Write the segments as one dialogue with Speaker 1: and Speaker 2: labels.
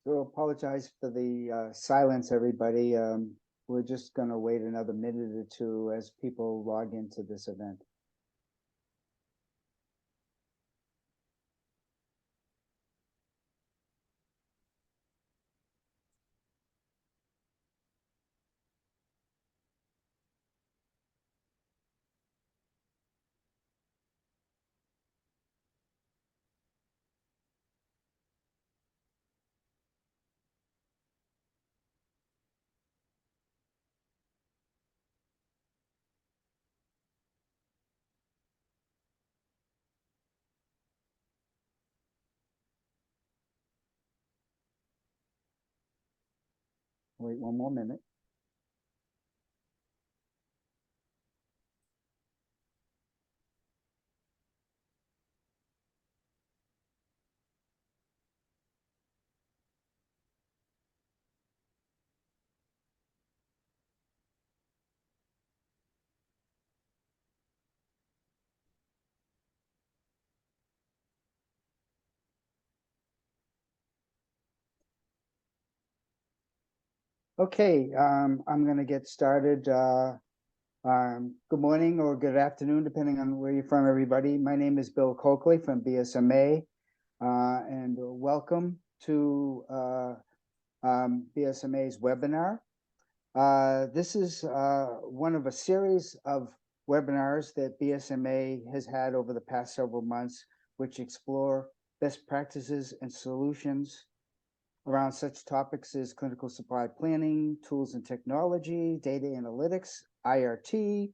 Speaker 1: So apologize for the silence, everybody. We're just going to wait another minute or two as people log into this event. Wait one more minute. Okay, I'm going to get started. Good morning or good afternoon, depending on where you're from, everybody. My name is Bill Coakley from BSMA, and welcome to BSMA's webinar. This is one of a series of webinars that BSMA has had over the past several months, which explore best practices and solutions around such topics as clinical supply planning, tools and technology, data analytics, IRT,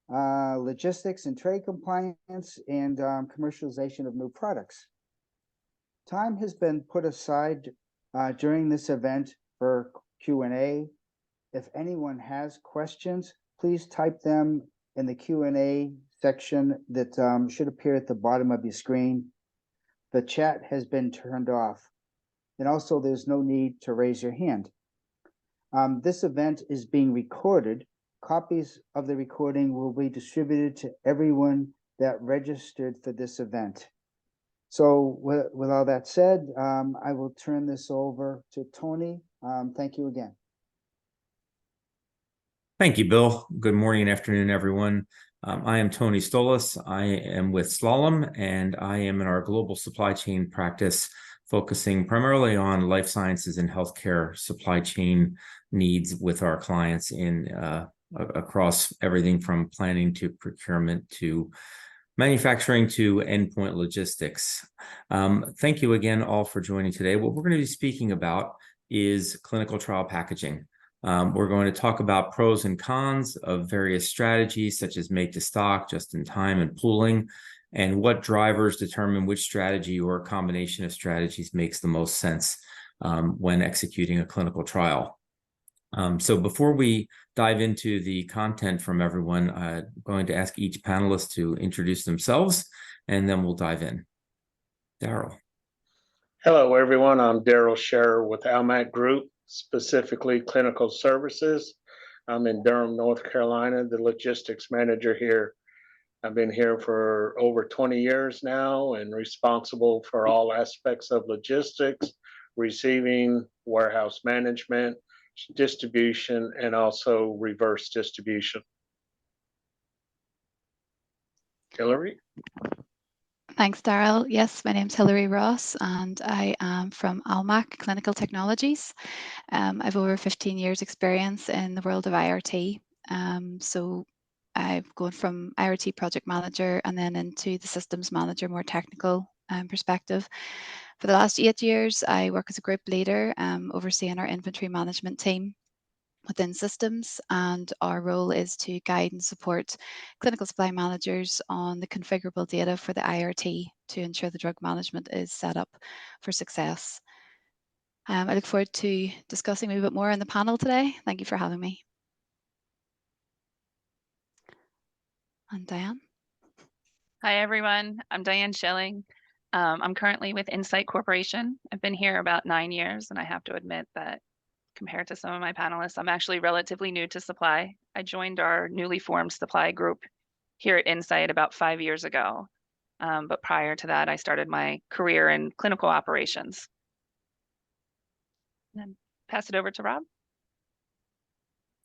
Speaker 1: logistics and trade compliance, and commercialization of new products. Time has been put aside during this event for Q&A. If anyone has questions, please type them in the Q&A section that should appear at the bottom of your screen. The chat has been turned off. And also, there's no need to raise your hand. This event is being recorded. Copies of the recording will be distributed to everyone that registered for this event. So with all that said, I will turn this over to Tony. Thank you again.
Speaker 2: Thank you, Bill. Good morning and afternoon, everyone. I am Tony Stolas. I am with Slalom, and I am in our global supply chain practice, focusing primarily on life sciences and healthcare supply chain needs with our clients in across everything from planning to procurement to manufacturing to endpoint logistics. Thank you again all for joining today. What we're going to be speaking about is clinical trial packaging. We're going to talk about pros and cons of various strategies such as make to stock, just in time, and pooling, and what drivers determine which strategy or combination of strategies makes the most sense when executing a clinical trial. So before we dive into the content from everyone, I'm going to ask each panelist to introduce themselves, and then we'll dive in. Daryl.
Speaker 3: Hello, everyone. I'm Daryl Scherer with Almac Group, specifically Clinical Services. I'm in Durham, North Carolina, the logistics manager here. I've been here for over 20 years now and responsible for all aspects of logistics, receiving, warehouse management, distribution, and also reverse distribution. Hillary?
Speaker 4: Thanks, Daryl. Yes, my name's Hilary Ross, and I am from Almac Clinical Technologies. I've over 15 years experience in the world of IRT. So I've gone from IRT project manager and then into the systems manager, more technical perspective. For the last 8 years, I work as a group leader, overseeing our inventory management team within systems, and our role is to guide and support clinical supply managers on the configurable data for the IRT to ensure the drug management is set up for success. I look forward to discussing a bit more on the panel today. Thank you for having me. And Diane.
Speaker 5: Hi, everyone. I'm Diane Schilling. I'm currently with Insight Corporation. I've been here about 9 years, and I have to admit that compared to some of my panelists, I'm actually relatively new to supply. I joined our newly formed supply group here at Insight about 5 years ago. But prior to that, I started my career in clinical operations. and then pass it over to Rob.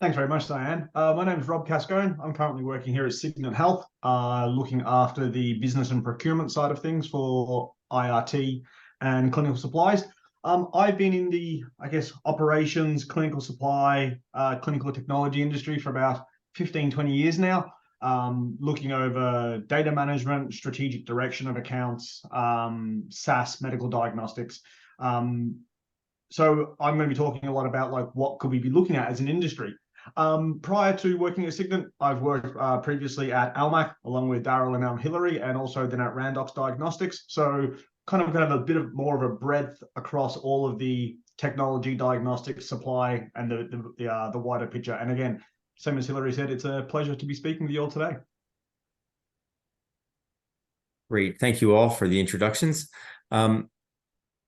Speaker 6: Thanks very much, Diane. My name is Rob Cascone. I'm currently working here at Signet Health, looking after the business and procurement side of things for IRT and clinical supplies. I've been in the, operations, clinical supply, clinical technology industry for about 15, 20 years now, looking over data management, strategic direction of accounts, SaaS, medical diagnostics. So I'm going to be talking a lot about like what could we be looking at as an industry. Prior to working at Signet, I've worked previously at Almac along with Daryl and Hillary, and also then at Randox Diagnostics. So kind of a bit of more of a breadth across all of the technology, diagnostics, supply, and the wider picture. And again, same as Hillary said, it's a pleasure to be speaking with you all today.
Speaker 2: Great. Thank you all for the introductions.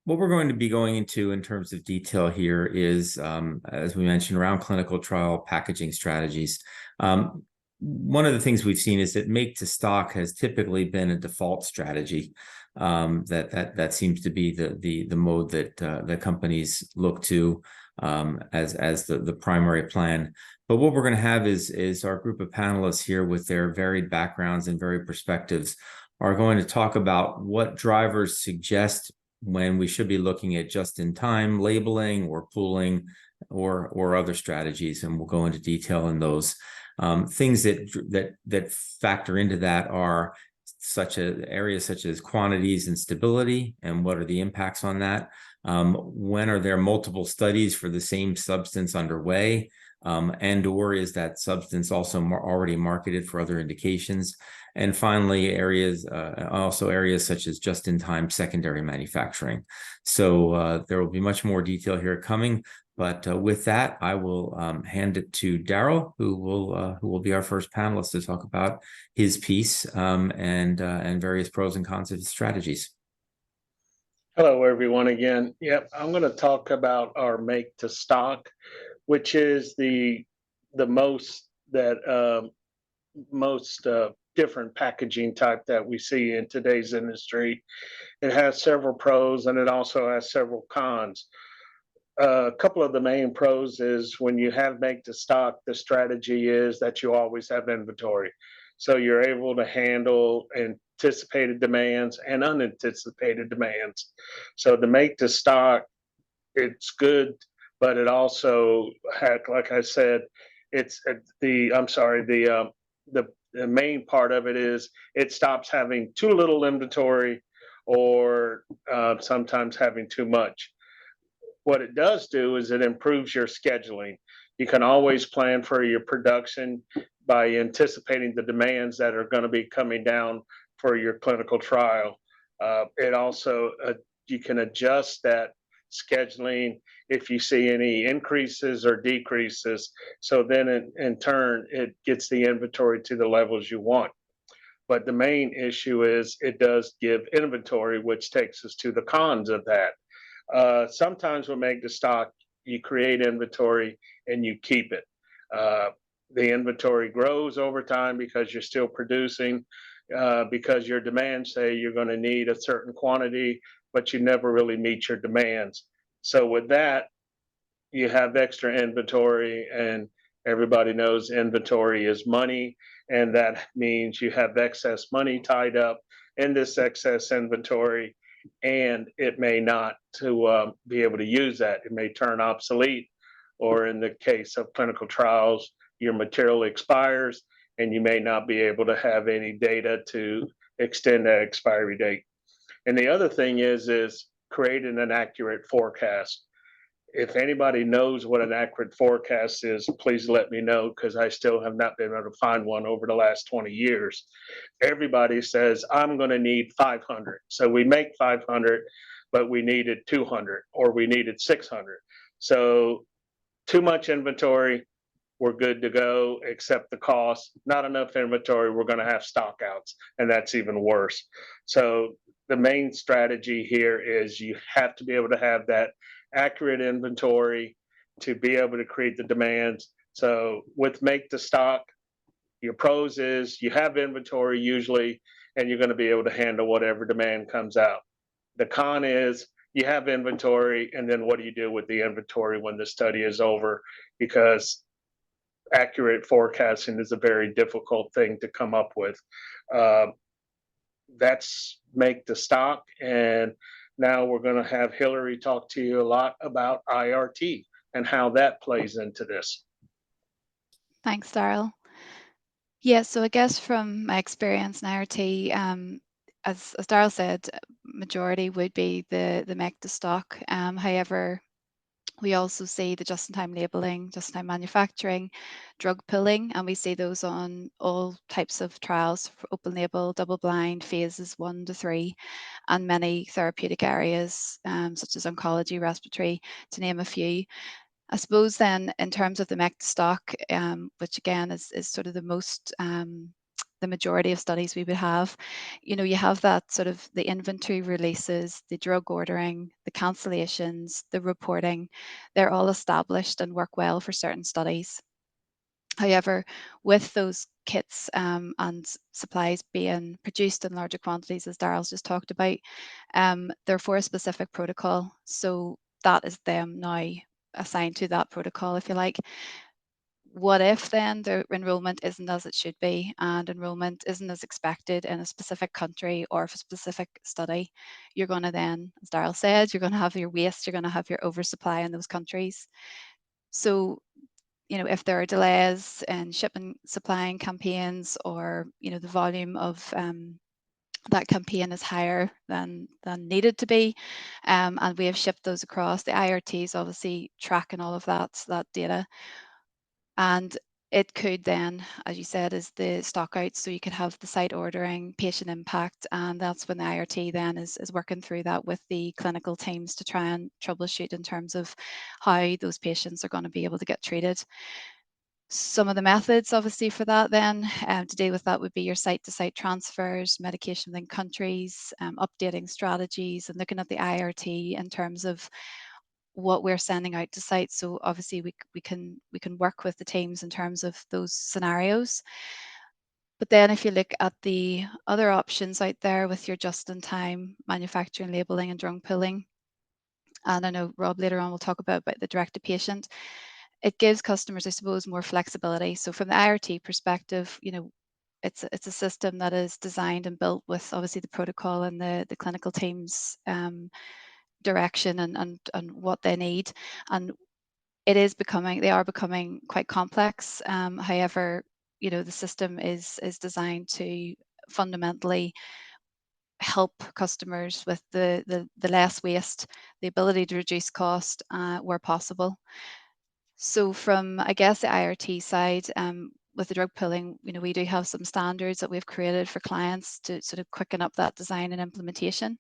Speaker 2: What we're going to be going into in terms of detail here is, as we mentioned, around clinical trial packaging strategies. One of the things we've seen is that make to stock has typically been a default strategy. That seems to be the mode that the companies look to as the primary plan. But what we're going to have is our group of panelists here with their varied backgrounds and varied perspectives are going to talk about what drivers suggest when we should be looking at just-in-time labeling or pooling or other strategies, and we'll go into detail in those. Things that factor into that are areas such as quantities and stability, and what are the impacts on that? When are there multiple studies for the same substance underway, and/or is that substance also already marketed for other indications? And finally, areas such as just-in-time secondary manufacturing. So there will be much more detail here coming, but with that, I will hand it to Daryl, who will be our first panelist to talk about his piece and various pros and cons of his strategies.
Speaker 3: Hello, everyone. Again, yep, I'm going to talk about our make to stock, which is the most different packaging type that we see in today's industry. It has several pros and it also has several cons. A couple of the main pros is when you have make to stock, the strategy is that you always have inventory. So you're able to handle anticipated demands and unanticipated demands. So the make to stock, it's good, but it also had, like I said, it's the main part of it is it stops having too little inventory or sometimes having too much. What it does do is it improves your scheduling. You can always plan for your production by anticipating the demands that are going to be coming down for your clinical trial. It also, you can adjust that scheduling if you see any increases or decreases. So then in turn, it gets the inventory to the levels you want. But the main issue is it does give inventory, which takes us to the cons of that. Sometimes with make to stock, you create inventory and you keep it. The inventory grows over time because you're still producing, because your demands say you're going to need a certain quantity, but you never really meet your demands. So with that, you have extra inventory, and everybody knows inventory is money, and that means you have excess money tied up in this excess inventory, and it may not be able to use that. It may turn obsolete, or in the case of clinical trials, your material expires and you may not be able to have any data to extend that expiry date. And the other thing is creating an accurate forecast. If anybody knows what an accurate forecast is, please let me know, because I still have not been able to find one over the last 20 years. Everybody says, I'm going to need 500. So we make 500, but we needed 200 or we needed 600. So too much inventory, we're good to go, except the cost. Not enough inventory, we're going to have stockouts, and that's even worse. So the main strategy here is you have to be able to have that accurate inventory to be able to create the demands. So with make to stock, your pros is you have inventory usually, and you're going to be able to handle whatever demand comes out. The con is you have inventory, and then what do you do with the inventory when the study is over? Because accurate forecasting is a very difficult thing to come up with. That's make the stock. And now we're going to have Hillary talk to you a lot about IRT and how that plays into this.
Speaker 4: Thanks, Daryl. Yeah, so I guess from my experience in IRT, as Daryl said, majority would be the make to stock. However, we also see the just-in-time labeling, just-in-time manufacturing, drug pooling, and we see those on all types of trials, for open label, double blind, phases 1 to 3, and many therapeutic areas, such as oncology, respiratory, to name a few. I suppose then in terms of the MEC stock, which again is sort of the most, the majority of studies we would have, you know, you have that sort of the inventory releases, the drug ordering, the cancellations, the reporting, they're all established and work well for certain studies. However, with those kits and supplies being produced in larger quantities, as Daryl's just talked about, they're for a specific protocol. So that is them now assigned to that protocol, if you like. What if then the enrollment isn't as it should be, and enrollment isn't as expected in a specific country or for a specific study? You're going to then, as Daryl said, you're going to have your waste, you're going to have your oversupply in those countries. So, you know, if there are delays in shipping, supplying campaigns, or, you know, the volume of that campaign is higher than needed to be, and we have shipped those across, the IRT is obviously tracking all of that data. And it could then, as you said, is the stock out. So you could have the site ordering, patient impact, and that's when the IRT then is working through that with the clinical teams to try and troubleshoot in terms of how those patients are going to be able to get treated. Some of the methods, obviously, for that then to deal with that would be your site-to-site transfers, medication within countries, updating strategies, and looking at the IRT in terms of what we're sending out to sites. So obviously we can work with the teams in terms of those scenarios. But then if you look at the other options out there with your just-in-time manufacturing, labeling, and drug pooling, and I know Rob later on will talk about the direct-to-patient, it gives customers, I suppose, more flexibility. So from the IRT perspective, you know, it's a system that is designed and built with obviously the protocol and the clinical teams direction and what they need. And they are becoming quite complex. However, you know, the system is designed to fundamentally help customers with the less waste, the ability to reduce cost where possible. So from, I guess, the IRT side, with the drug pooling, you know, we do have some standards that we've created for clients to sort of quicken up that design and implementation.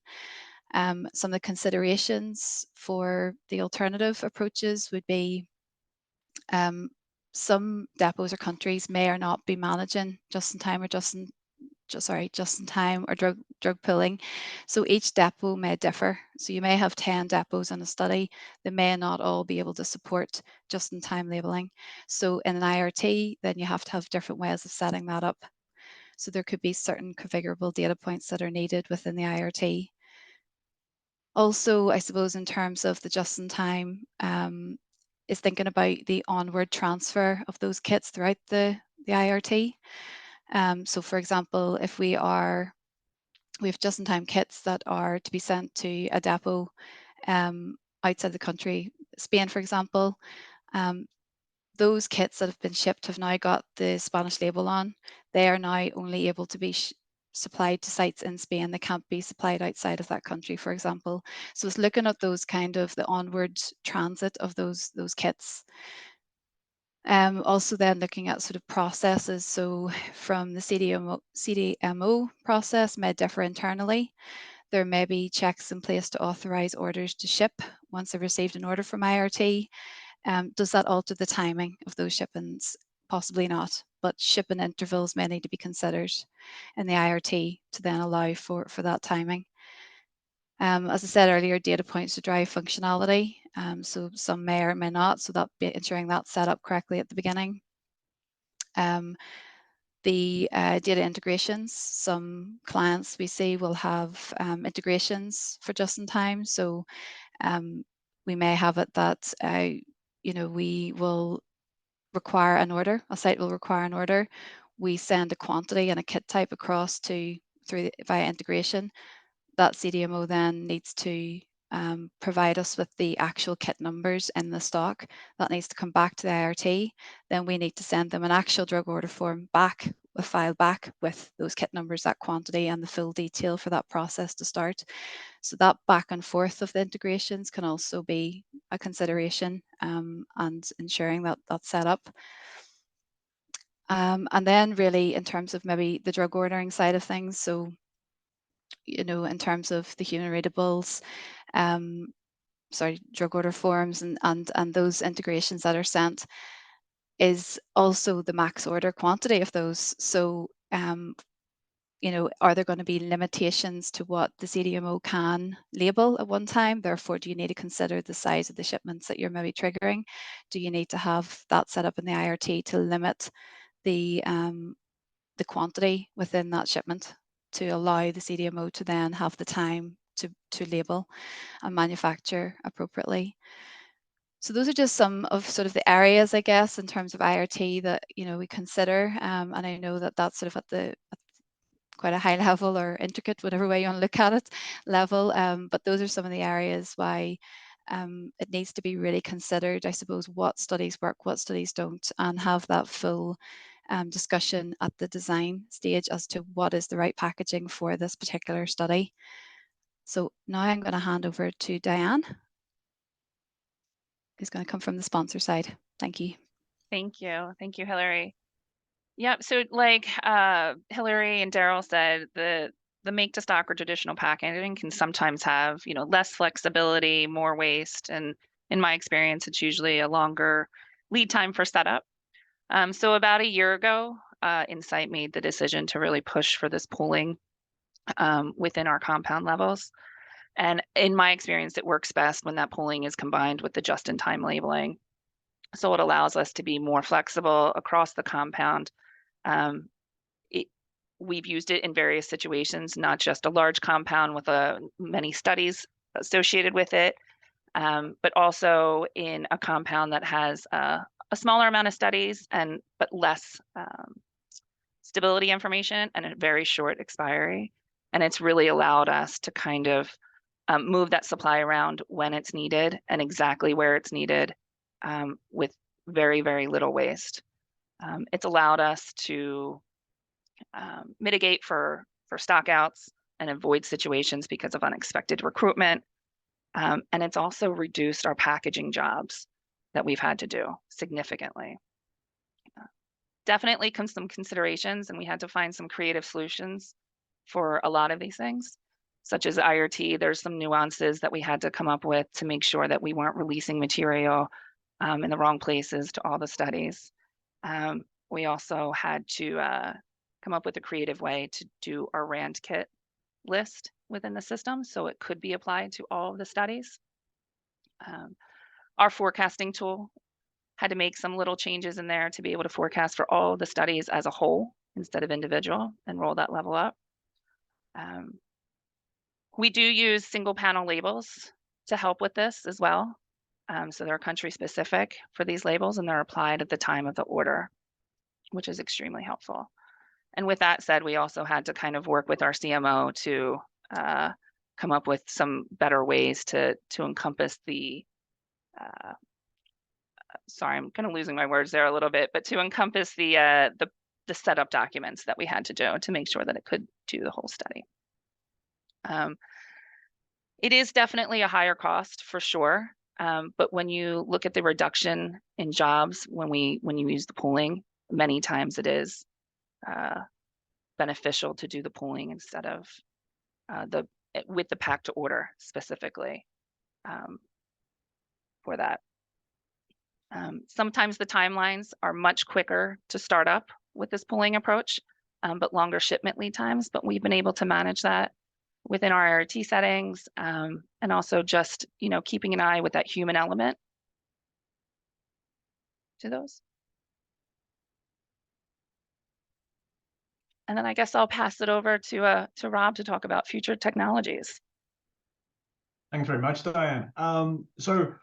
Speaker 4: Some of the considerations for the alternative approaches would be some depots or countries may or not be managing just-in-time or just-in-time or drug pooling. So each depot may differ. So you may have 10 depots in a study. They may not all be able to support just-in-time labeling. So in an IRT, then you have to have different ways of setting that up. So there could be certain configurable data points that are needed within the IRT. Also, I suppose in terms of the just-in-time, is thinking about the onward transfer of those kits throughout the IRT. So for example, if we have just-in-time kits that are to be sent to a depot outside the country, Spain, for example, those kits that have been shipped have now got the Spanish label on. They are now only able to be supplied to sites in Spain. They can't be supplied outside of that country, for example. So it's looking at those kind of the onward transit of those kits. Also then looking at sort of processes. So from the CDMO process may differ internally. There may be checks in place to authorize orders to ship once they've received an order from IRT. Does that alter the timing of those shipments? Possibly not, but shipping intervals may need to be considered in the IRT to then allow for that timing. As I said earlier, data points to drive functionality. So some may or may not, so that ensuring that's set up correctly at the beginning. the data integrations. Some clients we see will have integrations for just in time. So we may have it that we will require an order, a site will require an order. We send a quantity and a kit type across via integration. That CDMO then needs to provide us with the actual kit numbers in the stock. That needs to come back to the IRT. Then we need to send them an actual drug order form back, a file back with those kit numbers, that quantity, and the full detail for that process to start. So that back and forth of the integrations can also be a consideration, and ensuring that that's set up. And then really in terms of maybe the drug ordering side of things, so in terms of the human readables, drug order forms and those integrations that are sent, is also the max order quantity of those. So are there going to be limitations to what the CDMO can label at one time? Therefore, do you need to consider the size of the shipments that you're maybe triggering? Do you need to have that set up in the IRT to limit the quantity within that shipment to allow the CDMO to then have the time to label and manufacture appropriately? So those are just some of sort of the areas, I guess, in terms of IRT that we consider, and I know that that's sort of at quite a high level or intricate, whatever way you want to look at it, level. But those are some of the areas why it needs to be really considered, I suppose, what studies work, what studies don't, and have that full discussion at the design stage as to what is the right packaging for this particular study. So now I'm going to hand over to Diane, who's going to come from the sponsor side. Thank you.
Speaker 5: Thank you. Thank you, Hillary. Yep. So like Hillary and Daryl said, the make to stock or traditional packaging can sometimes have, less flexibility, more waste. And in my experience, it's usually a longer lead time for setup. So about a year ago, Insight made the decision to really push for this pooling within our compound levels. And in my experience, it works best when that pooling is combined with the just-in-time labeling. So it allows us to be more flexible across the compound. We've used it in various situations, not just a large compound with many studies associated with it, but also in a compound that has a smaller amount of studies but less stability information and a very short expiry. And it's really allowed us to kind of move that supply around when it's needed and exactly where it's needed, with very, very little waste. It's allowed us to mitigate for stockouts and avoid situations because of unexpected recruitment. And it's also reduced our packaging jobs that we've had to do significantly. Definitely some considerations, and we had to find some creative solutions for a lot of these things, such as IRT. There's some nuances that we had to come up with to make sure that we weren't releasing material in the wrong places to all the studies. We also had to come up with a creative way to do our RAND kit list within the system so it could be applied to all of the studies. Our forecasting tool had to make some little changes in there to be able to forecast for all the studies as a whole instead of individual and roll that level up. We do use single panel labels to help with this as well. So they're country specific for these labels and they're applied at the time of the order, which is extremely helpful. And with that said, we also had to kind of work with our CMO to come up with some better ways to encompass the, sorry, I'm kind of losing my words there a little bit, but to encompass the setup documents that we had to do to make sure that it could do the whole study. It is definitely a higher cost for sure. But when you look at the reduction in jobs, when you use the pooling, many times it is beneficial to do the pooling instead of with the pack to order specifically for that. Sometimes the timelines are much quicker to start up with this pooling approach, but longer shipment lead times. But we've been able to manage that within our IRT settings, and also just keeping an eye with that human element to those. And then I guess I'll pass it over to Rob to talk about future technologies.
Speaker 6: Thanks very much, Diane. So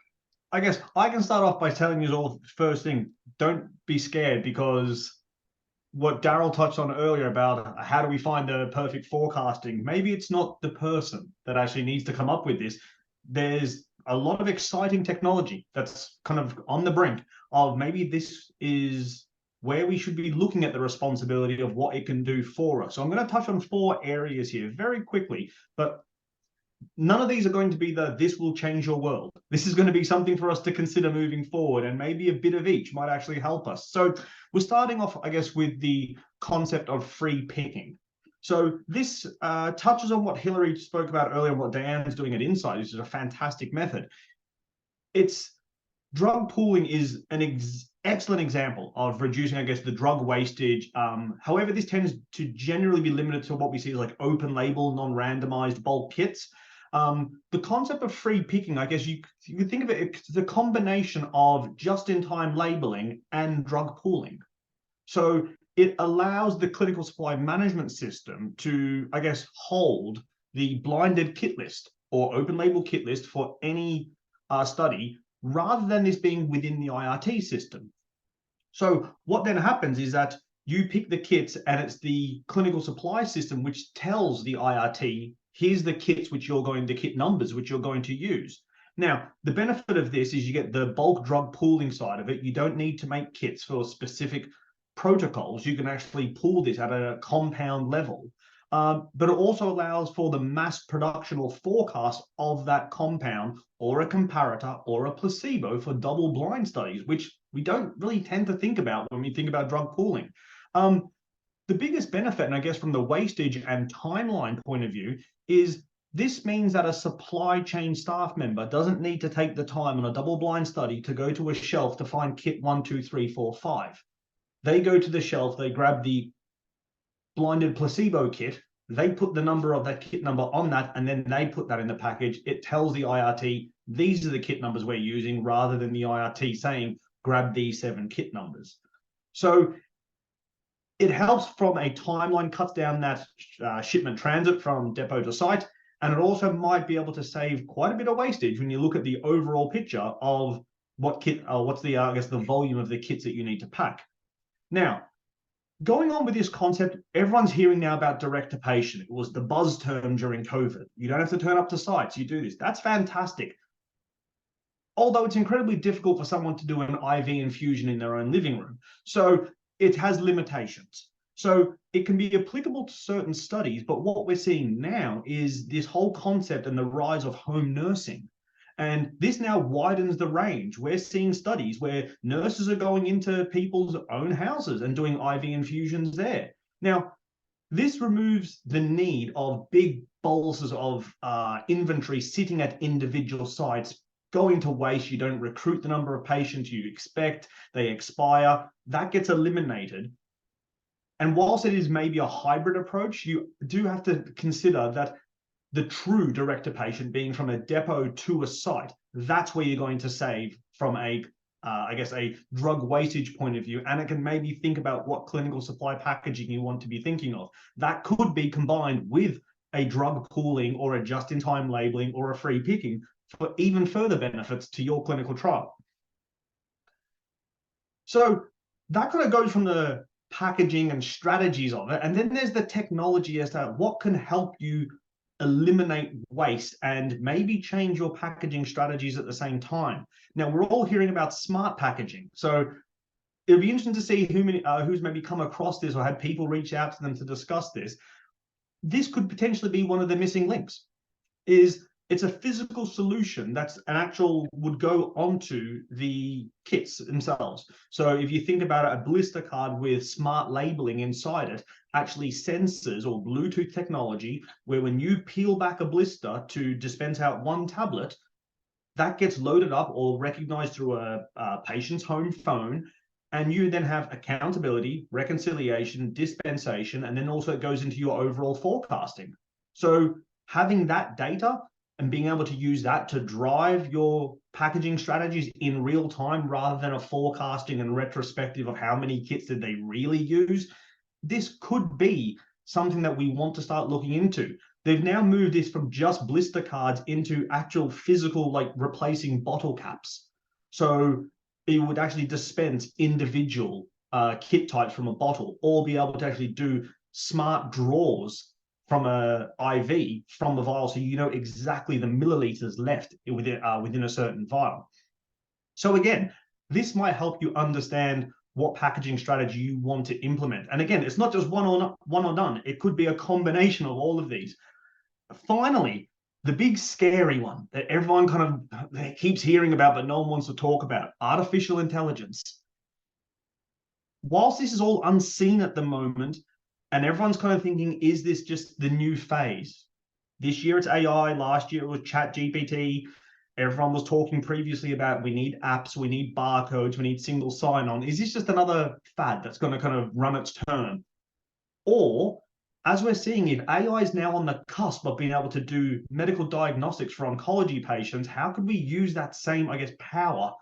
Speaker 6: I guess I can start off by telling you all first thing, don't be scared, because what Daryl touched on earlier about how do we find the perfect forecasting, maybe it's not the person that actually needs to come up with this. There's a lot of exciting technology that's kind of on the brink of maybe this is where we should be looking at the responsibility of what it can do for us. So I'm going to touch on 4 areas here very quickly, but none of these are going to be this will change your world. This is going to be something for us to consider moving forward, and maybe a bit of each might actually help us. So we're starting off, I guess, with the concept of free picking. So this touches on what Hillary spoke about earlier, what Diane's doing at Insight, which is a fantastic method. Drug pooling is an excellent example of reducing, I guess, the drug wastage. However, this tends to generally be limited to what we see as like open label, non-randomized bulk kits. The concept of free picking, I guess you could think of it as the combination of just-in-time labeling and drug pooling. So it allows the clinical supply management system to, I guess, hold the blinded kit list or open label kit list for any study, rather than this being within the IRT system. So what then happens is that you pick the kits, and it's the clinical supply system which tells the IRT, here's the kits which you're going, the kit numbers which you're going to use. Now, the benefit of this is you get the bulk drug pooling side of it. You don't need to make kits for specific protocols. You can actually pool this at a compound level. But it also allows for the mass production or forecast of that compound or a comparator or a placebo for double-blind studies, which we don't really tend to think about when we think about drug pooling. The biggest benefit, and I guess from the wastage and timeline point of view, is this means that a supply chain staff member doesn't need to take the time on a double-blind study to go to a shelf to find kit 1, 2, 3, 4, 5. They go to the shelf, they grab the blinded placebo kit, they put the number of that kit number on that, and then they put that in the package. It tells the IRT, these are the kit numbers we're using, rather than the IRT saying, grab these 7 kit numbers. So it helps from a timeline, cuts down that shipment transit from depot to site, and it also might be able to save quite a bit of wastage when you look at the overall picture of what kit, what's the, I guess, the volume of the kits that you need to pack. Now, going on with this concept, everyone's hearing now about direct to patient. It was the buzz term during COVID. You don't have to turn up to sites, you do this. That's fantastic. Although it's incredibly difficult for someone to do an IV infusion in their own living room. So it has limitations. So it can be applicable to certain studies, but what we're seeing now is this whole concept and the rise of home nursing. And this now widens the range. We're seeing studies where nurses are going into people's own houses and doing IV infusions there. Now, this removes the need of big boluses of inventory sitting at individual sites, going to waste. You don't recruit the number of patients you expect, they expire. That gets eliminated. And whilst it is maybe a hybrid approach, you do have to consider that the true direct-to-patient being from a depot to a site, that's where you're going to save from a, I guess, a drug wastage point of view. And it can maybe think about what clinical supply packaging you want to be thinking of. That could be combined with a drug pooling or a just-in-time labeling or a free picking for even further benefits to your clinical trial. So that kind of goes from the packaging and strategies of it. And then there's the technology as to what can help you eliminate waste and maybe change your packaging strategies at the same time. Now, we're all hearing about smart packaging. So it'll be interesting to see who's maybe come across this or had people reach out to them to discuss this. This could potentially be one of the missing links. It's a physical solution that's an actual would go onto the kits themselves. So if you think about it, a blister card with smart labeling inside it actually senses or Bluetooth technology, where when you peel back a blister to dispense out 1 tablet, that gets loaded up or recognized through a patient's home phone. And you then have accountability, reconciliation, dispensation, and then also it goes into your overall forecasting. So having that data and being able to use that to drive your packaging strategies in real time, rather than a forecasting and retrospective of how many kits did they really use, this could be something that we want to start looking into. They've now moved this from just blister cards into actual physical, like replacing bottle caps. So it would actually dispense individual kit types from a bottle, or be able to actually do smart draws from a IV from the vial, so you know exactly the milliliters left within a certain vial. So again, this might help you understand what packaging strategy you want to implement. And again, it's not just one or done. It could be a combination of all of these. Finally, the big scary one that everyone kind of keeps hearing about, but no one wants to talk about: artificial intelligence. Whilst this is all unseen at the moment, and everyone's kind of thinking, is this just the new phase? This year it's AI, last year it was ChatGPT. Everyone was talking previously about we need apps, we need barcodes, we need single sign-on. Is this just another fad that's going to kind of run its turn? Or, as we're seeing, if AI is now on the cusp of being able to do medical diagnostics for oncology patients, how could we use that same, I guess, power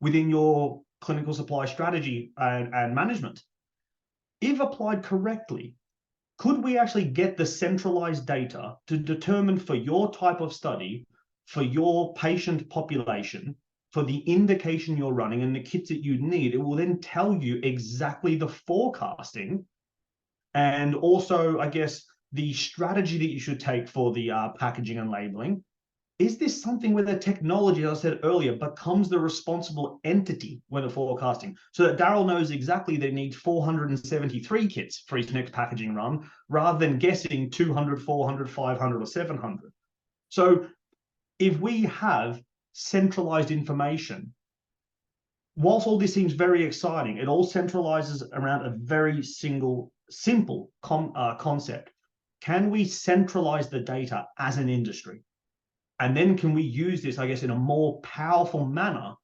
Speaker 6: within your clinical supply strategy and management? If applied correctly, could we actually get the centralized data to determine for your type of study, for your patient population, for the indication you're running and the kits that you need? It will then tell you exactly the forecasting and also, I guess, the strategy that you should take for the packaging and labeling. Is this something where the technology, as I said earlier, becomes the responsible entity when the forecasting, so that Daryl knows exactly they need 473 kits for his next packaging run, rather than guessing 200, 400, 500, or 700? So if we have centralized information, whilst all this seems very exciting, it all centralizes around a very simple concept. Can we centralize the data as an industry? And then can we use this, I guess, in a more powerful manner?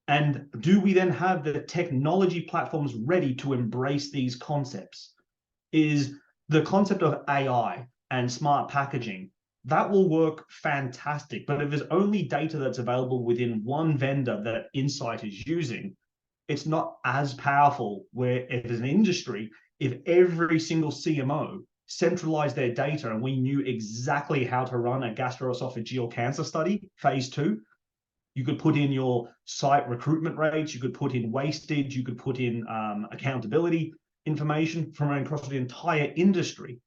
Speaker 6: And do we then have the technology platforms ready to embrace these concepts? Is the concept of AI and smart packaging, that will work fantastic. But if there's only data that's available within one vendor that Insight is using, it's not as powerful. Where if as an industry, if every single CMO centralize their data and we knew exactly how to run a gastroesophageal cancer study, phase 2, you could put in your site recruitment rates, you could put in wastage, you could put in accountability information from across the entire industry.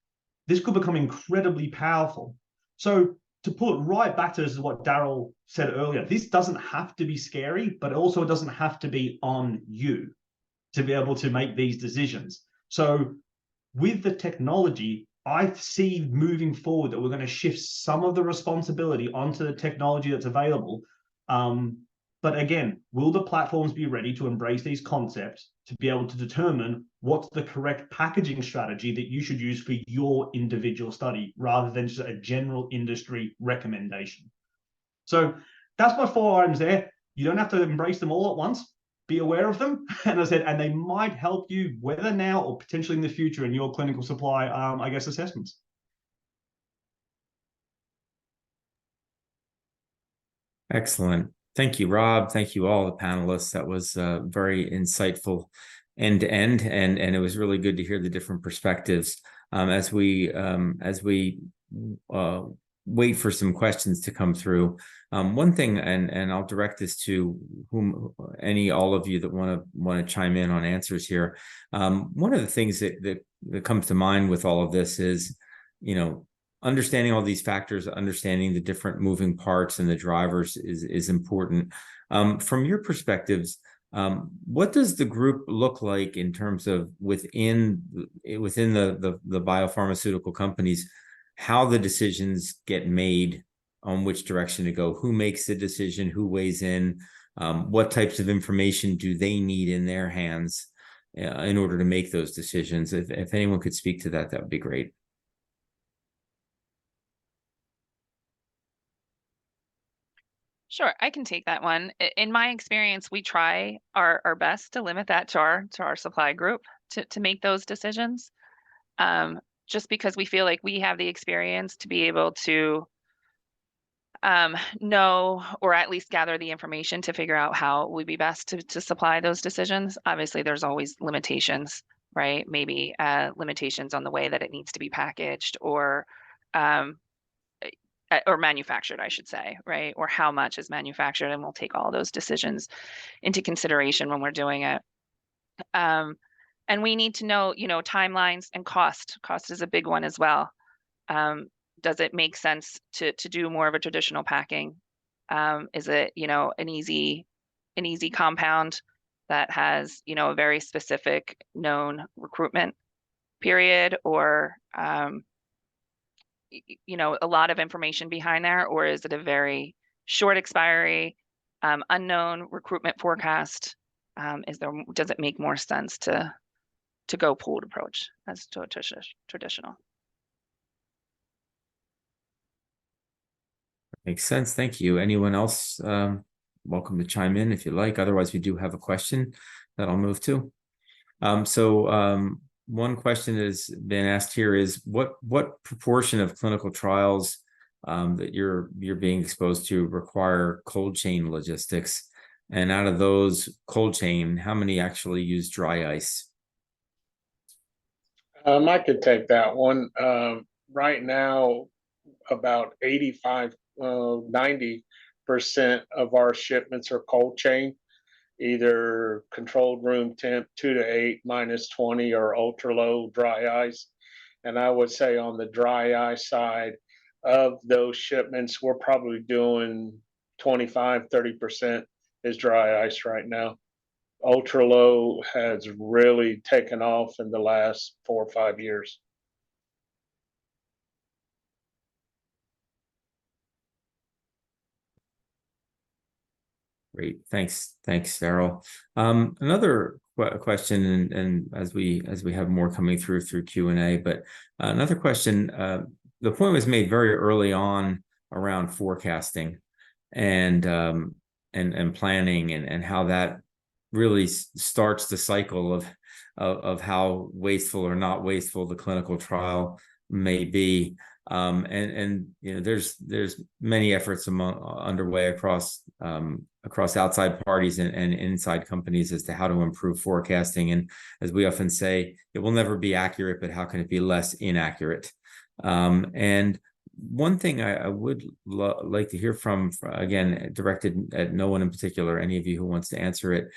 Speaker 6: This could become incredibly powerful. So to pull it right back to what Daryl said earlier, this doesn't have to be scary, but also it doesn't have to be on you to be able to make these decisions. So with the technology, I see moving forward that we're going to shift some of the responsibility onto the technology that's available. But again, will the platforms be ready to embrace these concepts to be able to determine what's the correct packaging strategy that you should use for your individual study, rather than just a general industry recommendation? So that's my 4 items there. You don't have to embrace them all at once. Be aware of them, and as I said, and they might help you, whether now or potentially in the future, in your clinical supply, I guess, assessments.
Speaker 2: Excellent. Thank you, Rob. Thank you, all the panelists. That was very insightful end to end, and it was really good to hear the different perspectives. As we wait for some questions to come through, one thing, and I'll direct this to all of you that want to chime in on answers here. One of the things that comes to mind with all of this is, understanding all these factors, understanding the different moving parts and the drivers is important. From your perspectives, what does the group look like in terms of within the biopharmaceutical companies, how the decisions get made on which direction to go? Who makes the decision? Who weighs in? What types of information do they need in their hands in order to make those decisions? If anyone could speak to that, that would be great.
Speaker 5: Sure, I can take that one. In my experience, we try our best to limit that to our supply group to make those decisions. Just because we feel like we have the experience to be able to know, or at least gather the information to figure out how it would be best to supply those decisions. Obviously, there's always limitations, right? Maybe limitations on the way that it needs to be packaged or manufactured, I should say, right? Or how much is manufactured, and we'll take all those decisions into consideration when we're doing it. And we need to know, timelines and cost. Cost is a big one as well. Does it make sense to do more of a traditional packing? Is it, an easy compound that has, a very specific known recruitment period, or a lot of information behind there, or is it a very short expiry, unknown recruitment forecast? Does it make more sense to go pooled approach as to a traditional?
Speaker 2: Makes sense. Thank you. Anyone else welcome to chime in if you like. Otherwise, we do have a question that I'll move to. One question that has been asked here is what proportion of clinical trials that you're being exposed to require cold chain logistics? And out of those cold chain, how many actually use dry ice?
Speaker 3: I could take that one. Right now, about 90% of our shipments are cold chain, either controlled room temp 2 to 8, -20, or ultra low dry ice. And I would say on the dry ice side of those shipments, we're probably doing 25-30% is dry ice right now. Ultra low has really taken off in the last 4 or 5 years.
Speaker 2: Great, thanks, Daryl. Another question, and as we have more coming through Q&A, but another question. The point was made very early on around forecasting and planning and how that really starts the cycle of how wasteful or not wasteful the clinical trial may be. There's many efforts underway across outside parties and inside companies as to how to improve forecasting. And as we often say, it will never be accurate, but how can it be less inaccurate? And one thing I would like to hear from, again, directed at no one in particular, any of you who wants to answer it,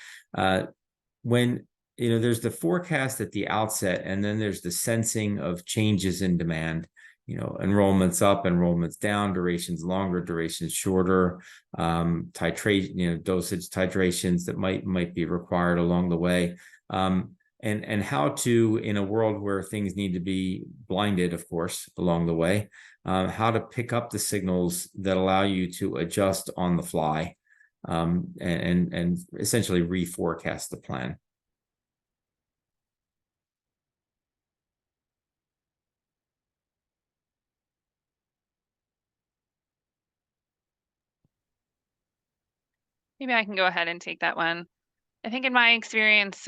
Speaker 2: when there's the forecast at the outset, and then there's the sensing of changes in demand. Enrollments up, enrollments down, durations longer, durations shorter, titrate, dosage titrations that might be required along the way. And how to, in a world where things need to be blinded, of course, along the way, how to pick up the signals that allow you to adjust on the fly, and essentially reforecast the plan.
Speaker 5: Maybe I can go ahead and take that one. I think in my experience,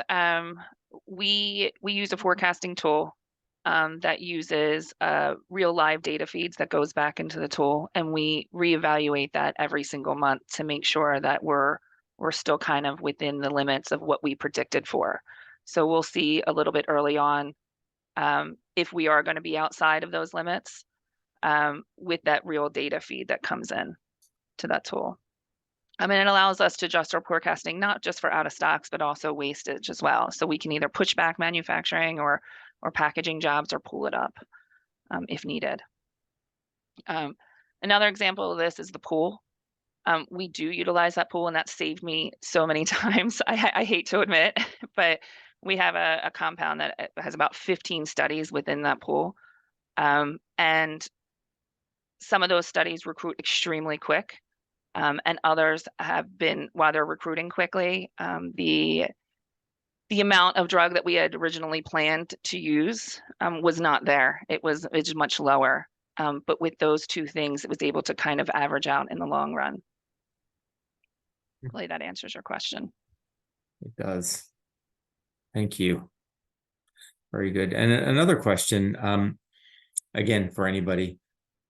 Speaker 5: we use a forecasting tool that uses real live data feeds that goes back into the tool, and we reevaluate that every single month to make sure that we're still kind of within the limits of what we predicted for. So we'll see a little bit early on if we are going to be outside of those limits with that real data feed that comes in to that tool. It allows us to adjust our forecasting, not just for out of stocks, but also wastage as well. So we can either push back manufacturing or packaging jobs or pull it up if needed. Another example of this is the pool. We do utilize that pool, and that saved me so many times. I hate to admit, but we have a compound that has about 15 studies within that pool. And some of those studies recruit extremely quick. And others have been, while they're recruiting quickly, the amount of drug that we had originally planned to use was not there. It's much lower. But with those two things, it was able to kind of average out in the long run. Hopefully that answers your question.
Speaker 2: It does. Thank you. Very good. And another question, again, for anybody.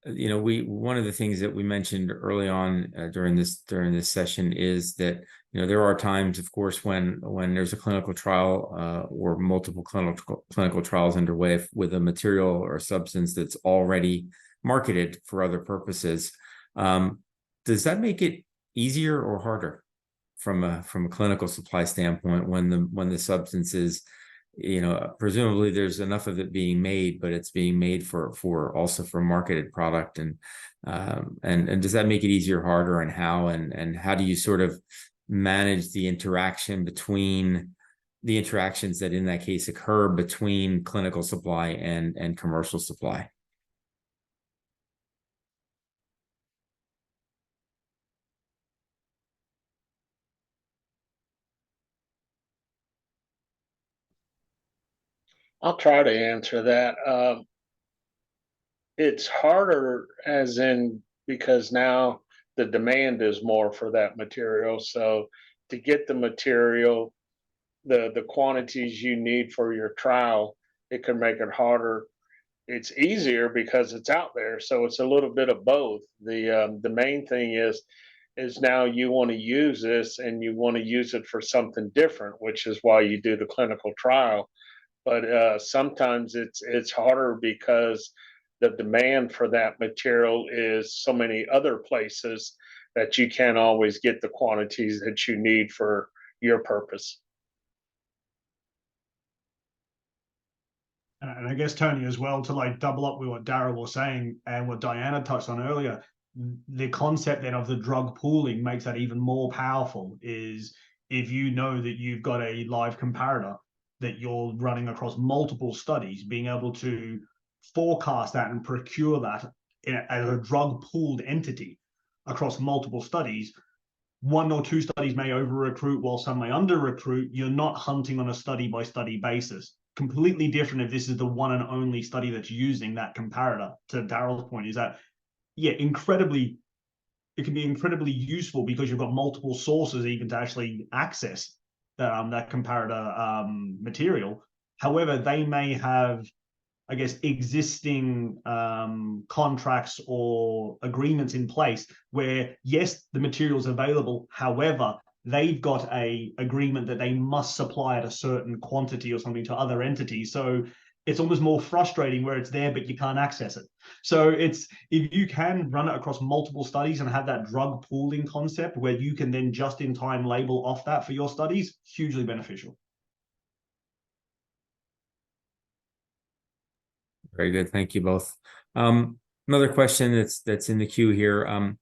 Speaker 2: one of the things that we mentioned early on during this session is that there are times, of course, when there's a clinical trial or multiple clinical trials underway with a material or a substance that's already marketed for other purposes. Does that make it easier or harder from a clinical supply standpoint when the substance is, presumably there's enough of it being made, but it's being made for also for marketed product, and does that make it easier or harder, and how do you sort of manage the interactions that in that case occur between clinical supply and commercial supply?
Speaker 3: I'll try to answer that. It's harder as in because now the demand is more for that material. So to get the material, the quantities you need for your trial, it can make it harder. It's easier because it's out there. So it's a little bit of both. The main thing is now you want to use this and you want to use it for something different, which is why you do the clinical trial. But sometimes it's harder because the demand for that material is so many other places that you can't always get the quantities that you need for your purpose.
Speaker 6: And I guess, Tony, as well, to like double up with what Daryl was saying and what Diana touched on earlier, the concept then of the drug pooling makes that even more powerful. Is if you know that you've got a live comparator that you're running across multiple studies, being able to forecast that and procure that as a drug pooled entity across multiple studies. One or two studies may over recruit while some may under recruit. You're not hunting on a study by study basis. Completely different if this is the one and only study that's using that comparator. To Daryl's point, is that, yeah, it can be incredibly useful because you've got multiple sources even to actually access that comparator material. However, they may have, I guess, existing contracts or agreements in place where, yes, the material's available. However, they've got a agreement that they must supply at a certain quantity or something to other entities. So it's almost more frustrating where it's there, but you can't access it. So it's, if you can run it across multiple studies and have that drug pooling concept where you can then just in time label off that for your studies, hugely beneficial.
Speaker 2: Very good. Thank you both. Another question that's in the queue here.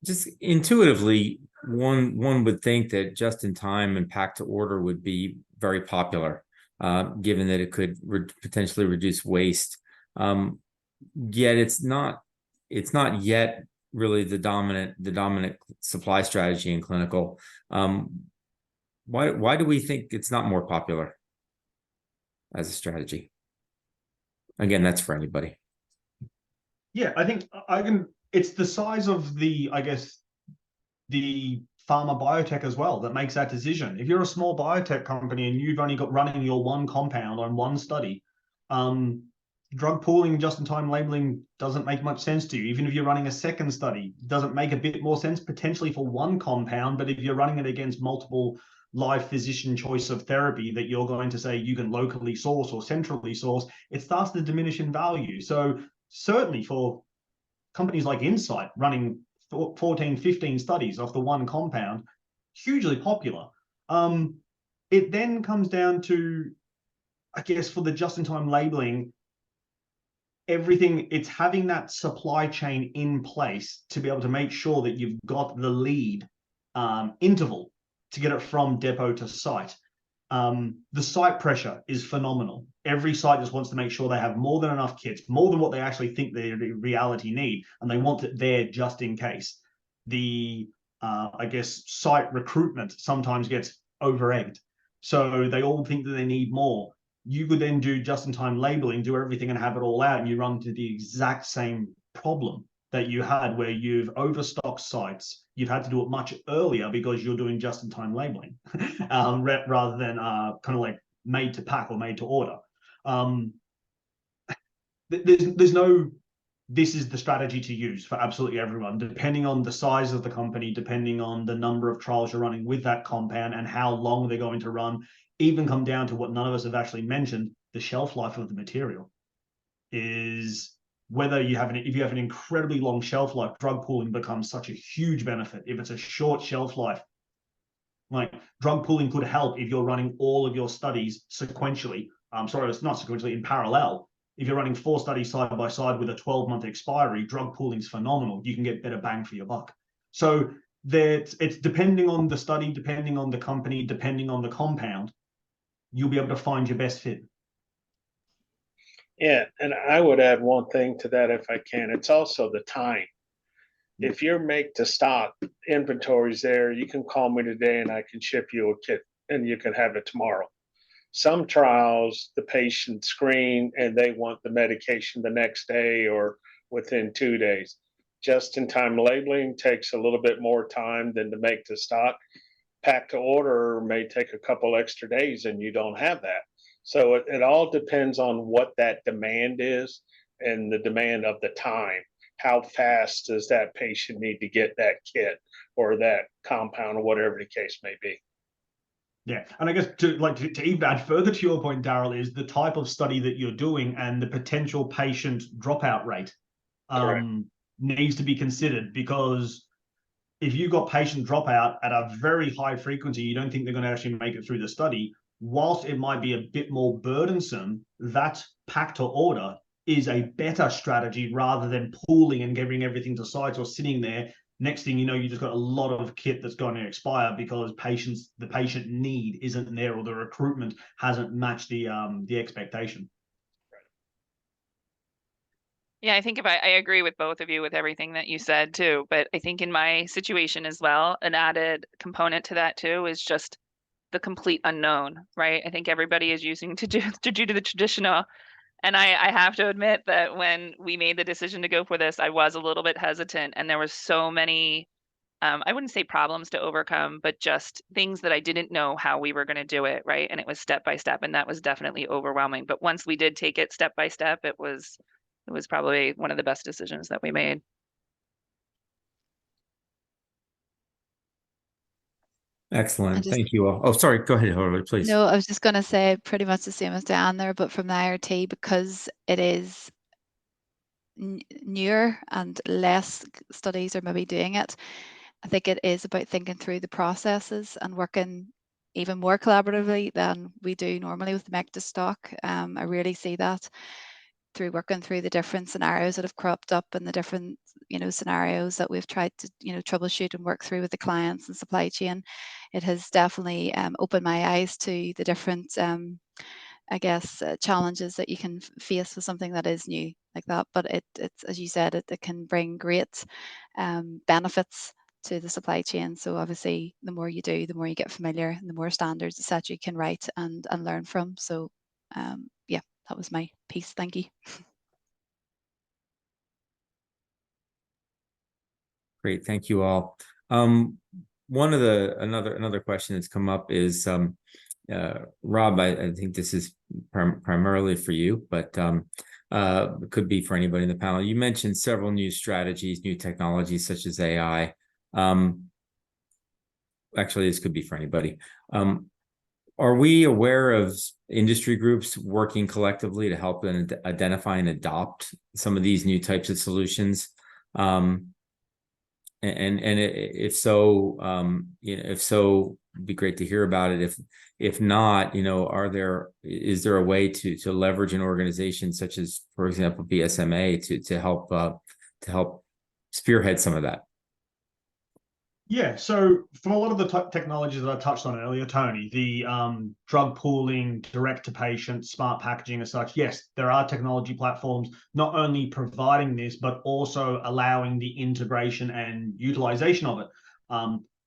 Speaker 2: Just intuitively, one would think that just in time and pack to order would be very popular, given that it could potentially reduce waste. Yet it's not yet really the dominant supply strategy in clinical. Why do we think it's not more popular as a strategy? Again, that's for anybody.
Speaker 6: Yeah, I think it's the size of the, I guess, the pharma biotech as well that makes that decision. If you're a small biotech company and you've only got running your one compound on one study, drug pooling, just-in-time labeling doesn't make much sense to you. Even if you're running a second study, it doesn't make a bit more sense potentially for one compound, but if you're running it against multiple live physician choice of therapy that you're going to say you can locally source or centrally source, it starts to diminish in value. So certainly for companies like Insight running 14, 15 studies off the one compound, hugely popular. It then comes down to, I guess, for the just-in-time labeling, everything, it's having that supply chain in place to be able to make sure that you've got the lead interval to get it from depot to site. The site pressure is phenomenal. Every site just wants to make sure they have more than enough kits, more than what they actually think they reality need, and they want it there just in case. The, I guess, site recruitment sometimes gets over-egged. So they all think that they need more. You could then do just-in-time labeling, do everything and have it all out, and you run into the exact same problem that you had where you've overstocked sites. You've had to do it much earlier because you're doing just-in-time labeling rather than kind of like made to pack or made to order. There's no this is the strategy to use for absolutely everyone, depending on the size of the company, depending on the number of trials you're running with that compound and how long they're going to run, even come down to what none of us have actually mentioned, the shelf life of the material. Is whether you have if you have an incredibly long shelf life, drug pooling becomes such a huge benefit. If it's a short shelf life, like drug pooling could help if you're running all of your studies sequentially. Sorry, it's not sequentially, in parallel. If you're running 4 studies side by side with a 12-month expiry, drug pooling is phenomenal. You can get better bang for your buck. So that it's depending on the study, depending on the company, depending on the compound, you'll be able to find your best fit.
Speaker 3: Yeah, and I would add one thing to that if I can. It's also the time. If your make to stock inventory's there, you can call me today and I can ship you a kit and you can have it tomorrow. Some trials, the patient screen and they want the medication the next day or within 2 days. Just-in-time labeling takes a little bit more time than the make to stock. Pack to order may take a couple extra days and you don't have that. So it all depends on what that demand is and the demand of the time. How fast does that patient need to get that kit or that compound or whatever the case may be?
Speaker 6: Yeah, and I guess to even add further to your point, Daryl, is the type of study that you're doing and the potential patient dropout rate needs to be considered, because if you've got patient dropout at a very high frequency, you don't think they're going to actually make it through the study. Whilst it might be a bit more burdensome, that pack to order is a better strategy rather than pooling and giving everything to sites or sitting there. Next thing you know, you just got a lot of kit that's going to expire because the patient need isn't there or the recruitment hasn't matched the expectation.
Speaker 5: Yeah, I think I agree with both of you with everything that you said too, but I think in my situation as well, an added component to that too is just the complete unknown, right? I think everybody is using to do the traditional. And I have to admit that when we made the decision to go for this, I was a little bit hesitant, and there was so many, I wouldn't say problems to overcome, but just things that I didn't know how we were going to do it, right? And it was step by step, and that was definitely overwhelming. But once we did take it step by step, it was probably one of the best decisions that we made.
Speaker 2: Excellent. Thank you all. Oh, sorry. Go ahead, Hillary, please.
Speaker 4: No, I was just going to say pretty much the same as Diane there, but from the IRT, because it is newer and less studies are maybe doing it, I think it is about thinking through the processes and working even more collaboratively than we do normally with the make to stock. I really see that through working through the different scenarios that have cropped up and the different scenarios that we've tried to troubleshoot and work through with the clients and supply chain. It has definitely opened my eyes to the different I guess challenges that you can face with something that is new like that, but it's as you said, it can bring great benefits to the supply chain. So obviously the more you do, the more you get familiar and the more standards etc you can write and learn from. So yeah, that was my piece. Thank you.
Speaker 2: Great, thank you all. One of another question that's come up is Rob, I think this is primarily for you, but it could be for anybody in the panel. You mentioned several new strategies, new technologies such as AI. Actually, this could be for anybody. Are we aware of industry groups working collectively to help and identify and adopt some of these new types of solutions? And if so, if so, it'd be great to hear about it. If not, is there a way to leverage an organization such as, for example, BSMA to help spearhead some of that?
Speaker 6: Yeah, so from a lot of the technologies that I touched on earlier, Tony, the drug pooling, direct to patient, smart packaging as such, yes, there are technology platforms not only providing this, but also allowing the integration and utilization of it.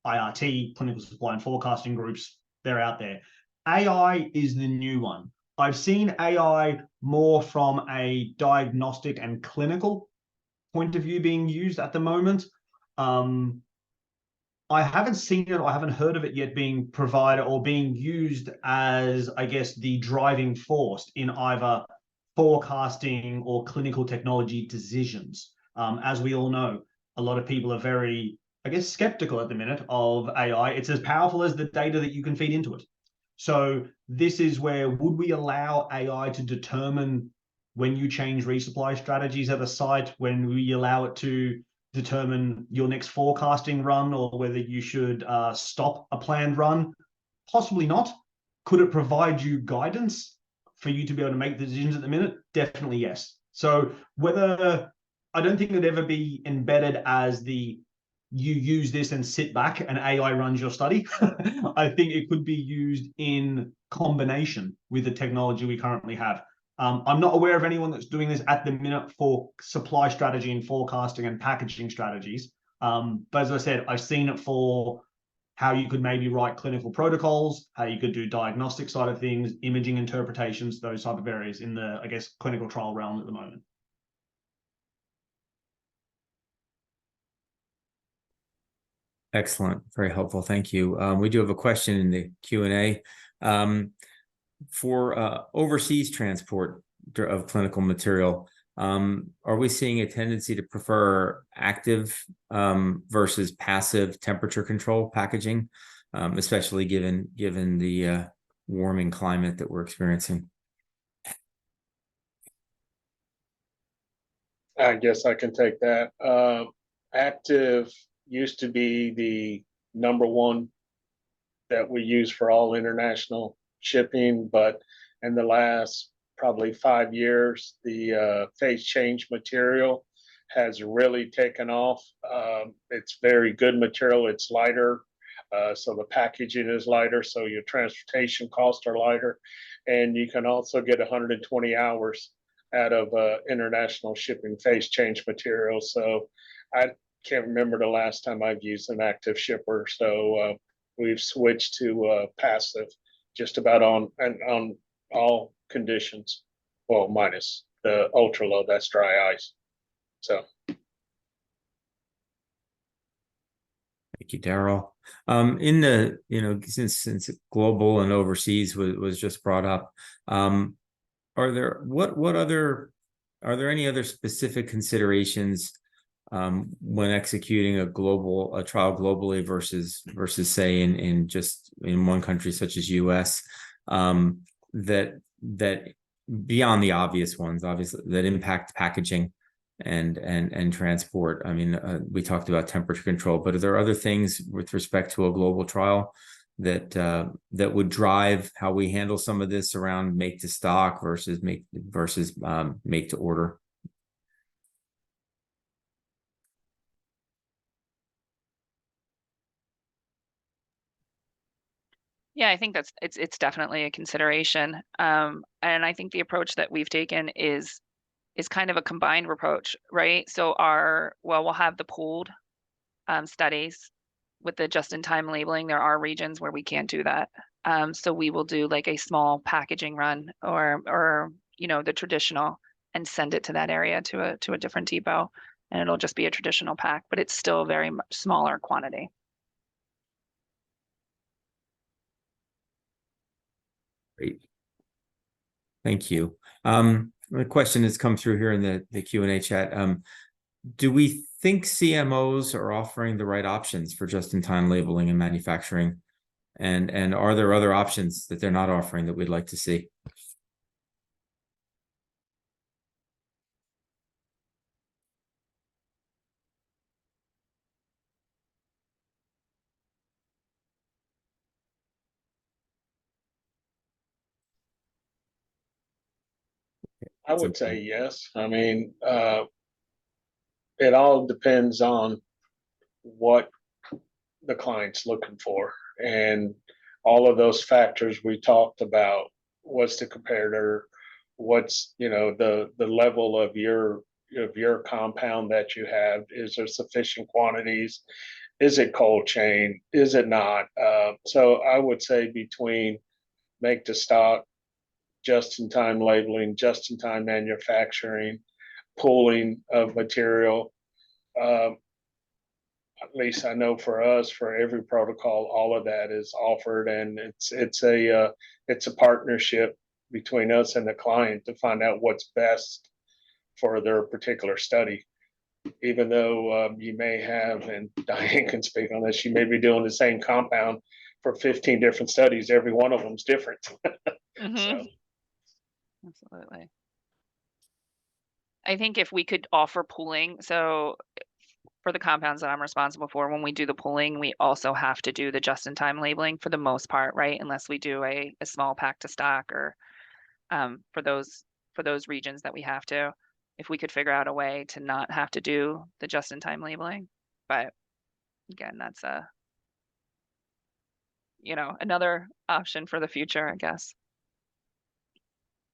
Speaker 6: IRT, clinical supply and forecasting groups, they're out there. AI is the new one. I've seen AI more from a diagnostic and clinical point of view being used at the moment. I haven't seen it, or I haven't heard of it yet being provided or being used as, I guess, the driving force in either forecasting or clinical technology decisions. As we all know, a lot of people are very, I guess, skeptical at the minute of AI. It's as powerful as the data that you can feed into it. So this is where, would we allow AI to determine when you change resupply strategies at a site, when we allow it to determine your next forecasting run, or whether you should stop a planned run? Possibly not. Could it provide you guidance for you to be able to make the decisions at the minute? Definitely yes. So whether, I don't think it'd ever be embedded as the, you use this and sit back and AI runs your study. I think it could be used in combination with the technology we currently have. I'm not aware of anyone that's doing this at the minute for supply strategy and forecasting and packaging strategies. But as I said, I've seen it for how you could maybe write clinical protocols, how you could do diagnostic side of things, imaging interpretations, those type of areas in the, I guess, clinical trial realm at the moment.
Speaker 2: Excellent. Very helpful. Thank you. We do have a question in the Q&A. For overseas transport of clinical material, are we seeing a tendency to prefer active versus passive temperature control packaging, especially given the warming climate that we're experiencing?
Speaker 3: I guess I can take that. Active used to be the number one that we use for all international shipping, but in the last probably 5 years, the phase change material has really taken off. It's very good material. It's lighter, so the packaging is lighter, so your transportation costs are lighter, and you can also get 120 hours out of international shipping phase change material. So I can't remember the last time I've used an active shipper. So we've switched to passive just about on all conditions. Well, minus the ultra low, that's dry ice. So
Speaker 2: Thank you, Daryl. In the, since global and overseas was just brought up, are there any other specific considerations when executing a trial globally versus say in one country such as US, that beyond the obvious ones, obviously, that impact packaging and transport? I mean, we talked about temperature control, but are there other things with respect to a global trial that would drive how we handle some of this around make to stock versus make to order?
Speaker 5: Yeah, I think it's definitely a consideration. And I think the approach that we've taken is kind of a combined approach, right? So we'll have the pooled studies with the just-in-time labeling. There are regions where we can't do that. So we will do like a small packaging run or the traditional, and send it to that area to a different depot, and it'll just be a traditional pack, but it's still a very much smaller quantity.
Speaker 2: Great. Thank you. The question has come through here in the Q&A chat. Do we think CMOs are offering the right options for just-in-time labeling and manufacturing? And are there other options that they're not offering that we'd like to see?
Speaker 3: I would say yes. I mean, it all depends on what the client's looking for, and all of those factors we talked about. What's the comparator? What's the level of your compound that you have? Is there sufficient quantities? Is it cold chain? Is it not? So I would say between make to stock, just-in-time labeling, just-in-time manufacturing, pooling of material. At least I know for us, for every protocol, all of that is offered, and it's a partnership between us and the client to find out what's best for their particular study. Even though you may have, and Diane can speak on this, you may be doing the same compound for 15 different studies. Every one of them's different. So,
Speaker 5: Absolutely. I think if we could offer pooling, so for the compounds that I'm responsible for, when we do the pooling, we also have to do the just-in-time labeling for the most part, right? Unless we do a small pack to stock or for those regions that we have to. If we could figure out a way to not have to do the just-in-time labeling, but again, that's another option for the future, I guess.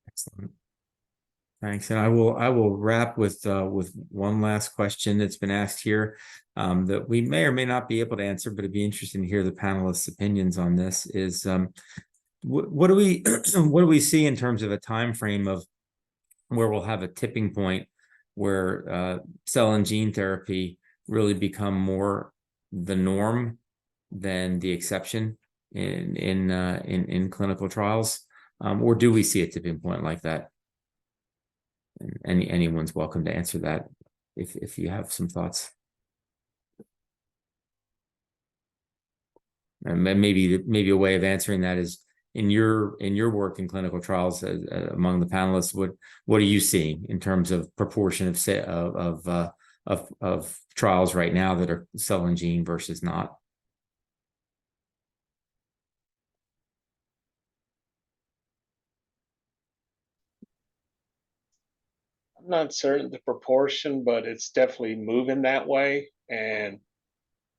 Speaker 2: Excellent. Thanks. And I will wrap with one last question that's been asked here that we may or may not be able to answer, but it'd be interesting to hear the panelists' opinions on this. Is what do we what do we see in terms of a time frame of where we'll have a tipping point where cell and gene therapy really become more the norm than the exception in clinical trials, or do we see a tipping point like that? And anyone's welcome to answer that if you have some thoughts. And maybe a way of answering that is in your work in clinical trials among the panelists, what are you seeing in terms of proportion of trials right now that are cell and gene versus not?
Speaker 3: I'm not certain the proportion, but it's definitely moving that way. And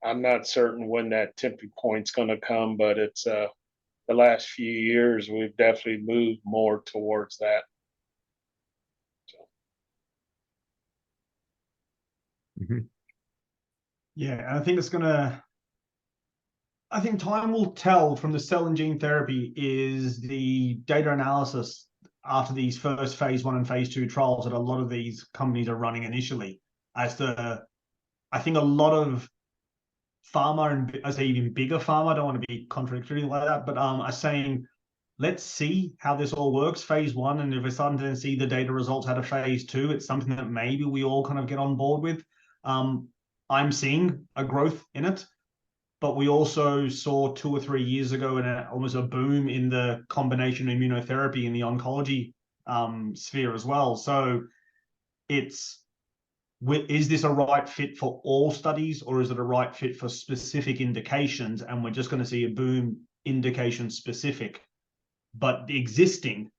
Speaker 3: I'm not certain when that tipping point's going to come, but it's the last few years we've definitely moved more towards that.
Speaker 6: Yeah, I think I think time will tell from the cell and gene therapy is the data analysis after these first phase 1 and phase 2 trials that a lot of these companies are running initially. I think a lot of pharma, and I say even bigger pharma, I don't want to be contradictory like that, but are saying, let's see how this all works, phase 1, and if we're starting to see the data results out of phase 2, it's something that maybe we all kind of get on board with. I'm seeing a growth in it, but we also saw 2 or 3 years ago almost a boom in the combination immunotherapy in the oncology sphere as well. So is this a right fit for all studies, or is it a right fit for specific indications? And we're just going to see a boom indication specific, but the existing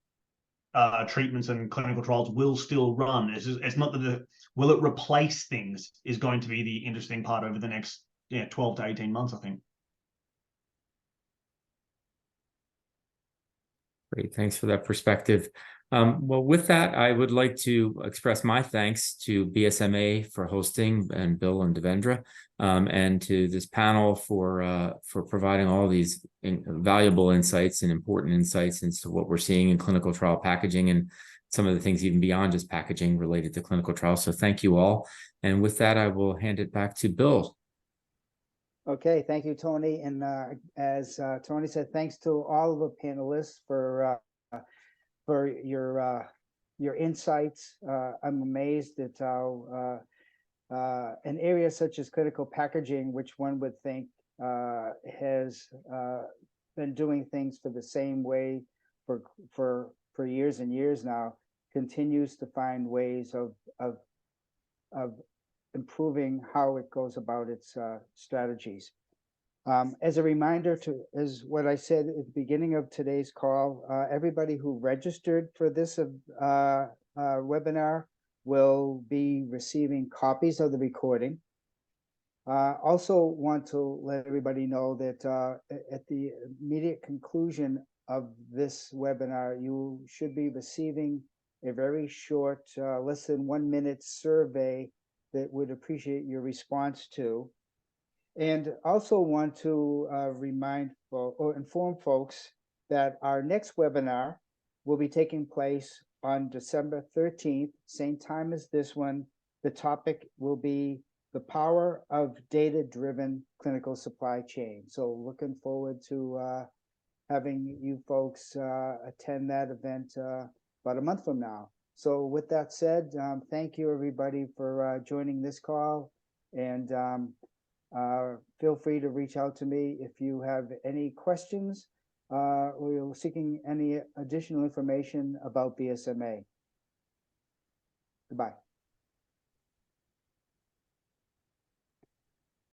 Speaker 6: treatments and clinical trials will still run. It's not that will it replace things is going to be the interesting part over the next 12 to 18 months, I think.
Speaker 2: Great, thanks for that perspective. Well, with that, I would like to express my thanks to BSMA for hosting, and Bill and Devendra, and to this panel for providing all these valuable insights and important insights into what we're seeing in clinical trial packaging and some of the things even beyond just packaging related to clinical trials. So thank you all. And with that, I will hand it back to Bill.
Speaker 1: Okay, thank you, Tony. And as Tony said, thanks to all of the panelists for your insights. I'm amazed at how an area such as clinical packaging, which one would think has been doing things for the same way for years and years now, continues to find ways of improving how it goes about its strategies. As a reminder as what I said at the beginning of today's call, everybody who registered for this webinar will be receiving copies of the recording. Also want to let everybody know that at the immediate conclusion of this webinar, you should be receiving a very short, less than 1 minute survey that would appreciate your response to. And also want to inform folks that our next webinar will be taking place on December 13th, same time as this one. The topic will be the power of data-driven clinical supply chain. So looking forward to having you folks attend that event about a month from now. So with that said, thank you everybody for joining this call, and feel free to reach out to me if you have any questions or you're seeking any additional information about BSMA. Goodbye.